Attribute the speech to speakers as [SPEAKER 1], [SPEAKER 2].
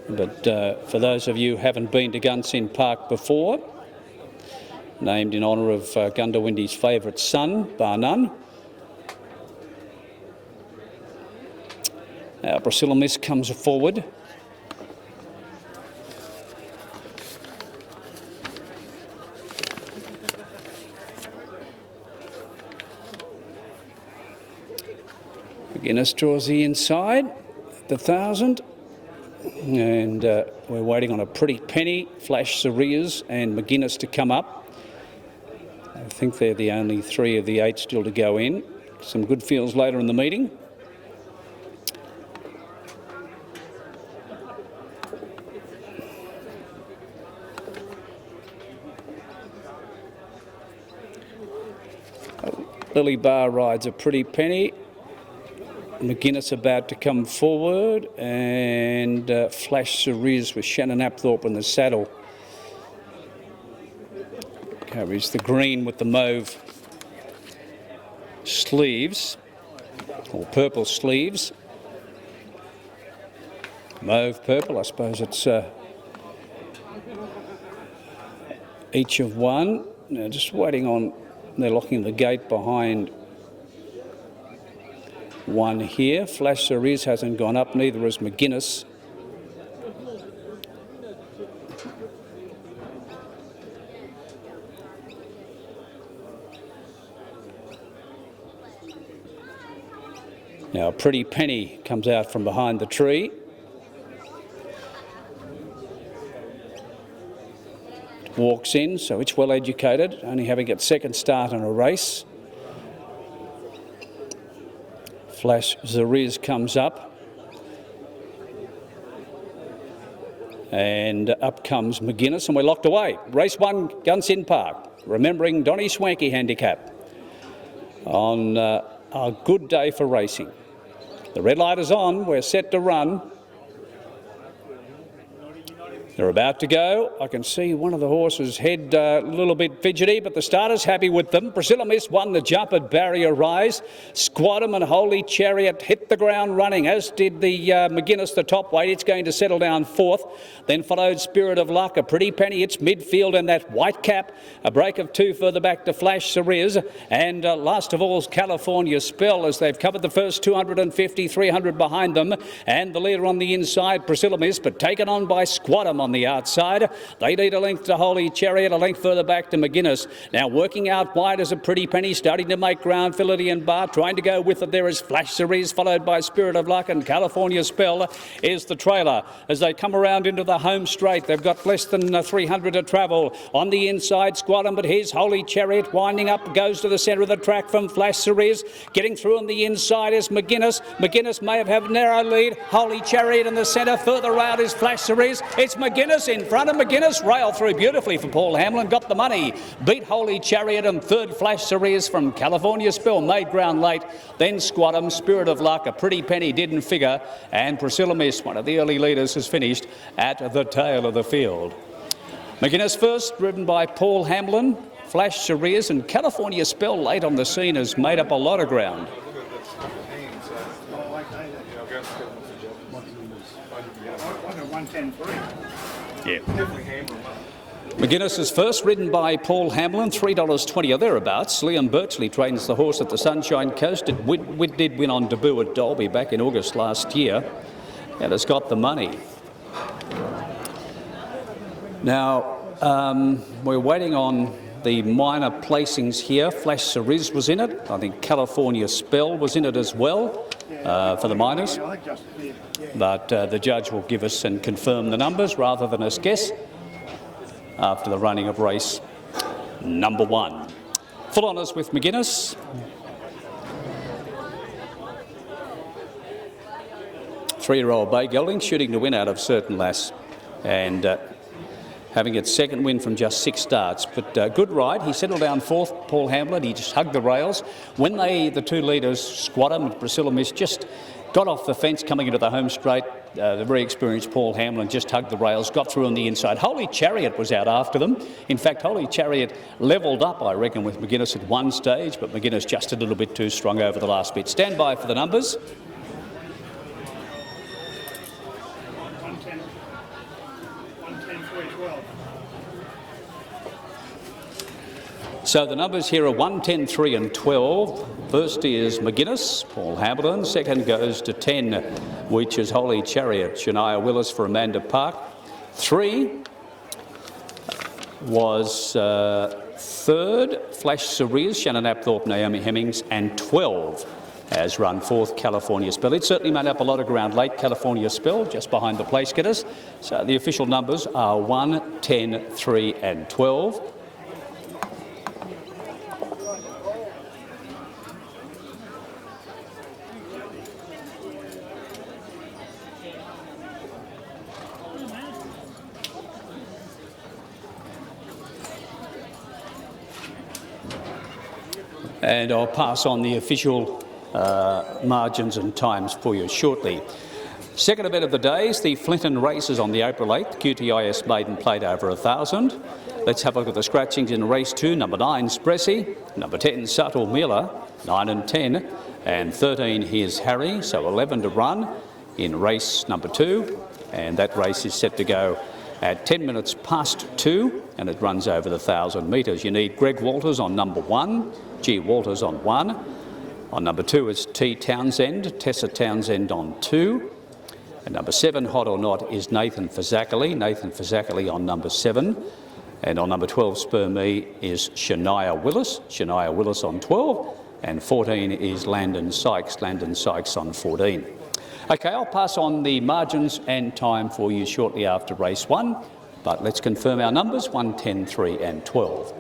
[SPEAKER 1] But for those of you who haven't been to Gunsynd Park before, named in honour of Goondiwindi's favourite son, bar none. Now Priscilla Miss comes forward. McGuinness draws the inside, the 1,000. And we're waiting on a Pretty Penny, Flash Cereas and McGuinness to come up. I think they're the only 3 of the 8 still to go in. Some good fields later in the meeting. Lily Bar rides a Pretty Penny. McGuinness about to come forward, and Flash Cerise with Shannon Apthorpe in the saddle. Carries the green with the mauve sleeves, or purple sleeves. Mauve purple, I suppose it's each of one. Now just waiting on, they're locking the gate behind one here. Flash Cerise hasn't gone up, neither has McGuinness. Now Pretty Penny comes out from behind the tree. Walks in, so it's well educated, only having its second start in a race. Flash Cerise comes up, and up comes McGuinness, and we're locked away. Race 1, Gunsynd Park, remembering Donny Swanky handicap on a good day for racing. The red light is on, we're set to run. They're about to go. I can see one of the horses' head a little bit fidgety, but the starter's happy with them. Priscilla Miss won the jump at Barrier Rise. Squadum and Holy Chariot hit the ground running, as did the McGuinness, the top weight. It's going to settle down 4th. Then followed Spirit of Luck, a Pretty Penny. It's midfield and that white cap. A break of 2 further back to Flash Cerise. And last of all, California Spell, as they've covered the first 250, 300 behind them. And the leader on the inside, Priscilla Miss, but taken on by Squadum on the outside. They lead a length to Holy Chariot, a length further back to McGuinness. Now working out wide as a Pretty Penny, starting to make ground. Phility and Bar trying to go with it. There is Flash Cerise, followed by Spirit of Luck, and California Spell is the trailer. As they come around into the home straight, they've got less than 300 to travel. On the inside, Squadum, but here's Holy Chariot winding up, goes to the centre of the track from Flash Cerise. Getting through on the inside is McGuinness. McGuinness may have had a narrow lead. Holy Chariot in the centre. Further out is Flash Cerise. It's McGuinness in front of McGuinness. Railed through beautifully for Paul Hamlin. Got the money. Beat Holy Chariot, and third Flash Cerise from California Spell. Made ground late. Then Squadum, Spirit of Luck, a Pretty Penny didn't figure. And Priscilla Miss, one of the early leaders, has finished at the tail of the field. McGuinness first, driven by Paul Hamlin. Flash Cerise and California Spell late on the scene has made up a lot of ground. Yeah. McGuinness is first, ridden by Paul Hamlin, $3.20 or thereabouts. Liam Birchley trains the horse at the Sunshine Coast. It did win on debut at Dalby back in August last year, and has got the money. Now, we're waiting on the minor placings here. Flash Cerise was in it. I think California Spell was in it as well for the minors. But the judge will give us and confirm the numbers rather than us guess after the running of race number 1. Full honours with McGuinness. Three-year-old Bay Gelding shooting to win out of Certain Lass, and having its second win from just 6 starts. But good ride. He settled down 4th, Paul Hamlin. He just hugged the rails. When the 2 leaders, Squadum and Priscilla Miss, just got off the fence coming into the home straight, the very experienced Paul Hamlin just hugged the rails, got through on the inside. Holy Chariot was out after them. In fact, Holy Chariot levelled up, I reckon, with McGuinness at one stage, but McGuinness just a little bit too strong over the last bit. Stand by for the numbers. So the numbers here are 1, 10, 3 and 12. First is McGuinness, Paul Hamilton. Second goes to 10, which is Holy Chariot, Shania Willis for Amanda Park. 3 was third, Flash Cerise, Shannon Apthorpe, Naomi Hemmings, and 12 has run fourth, California Spell. It certainly made up a lot of ground late, California Spell, just behind the place getters. So the official numbers are 1, 10, 3 and 12. And I'll pass on the official margins and times for you shortly. Second event of the day is the Flinton races on the April 8th. QTIS Maiden Plate over 1,000. Let's have a look at the scratchings in race 2. Number 9, Spressy. Number 10, Subtle Miller. 9 and 10. And 13, Here's Harry. So 11 to run in race number 2. And that race is set to go at 10 minutes past 2, and it runs over the 1,000 metres. You need Greg Walters on number 1, G. Walters on 1. On number 2 is T. Townsend, Tessa Townsend on 2. And number 7, Hot or Not, is Nathan Fazackerley, Nathan Fazackerley on number 7. And on number 12, Spur Me, is Shania Willis, Shania Willis on 12. And 14 is Landon Sykes on 14. OK, I'll pass on the margins and time for you shortly after race 1, but let's confirm our numbers, 1, 10, 3 and 12.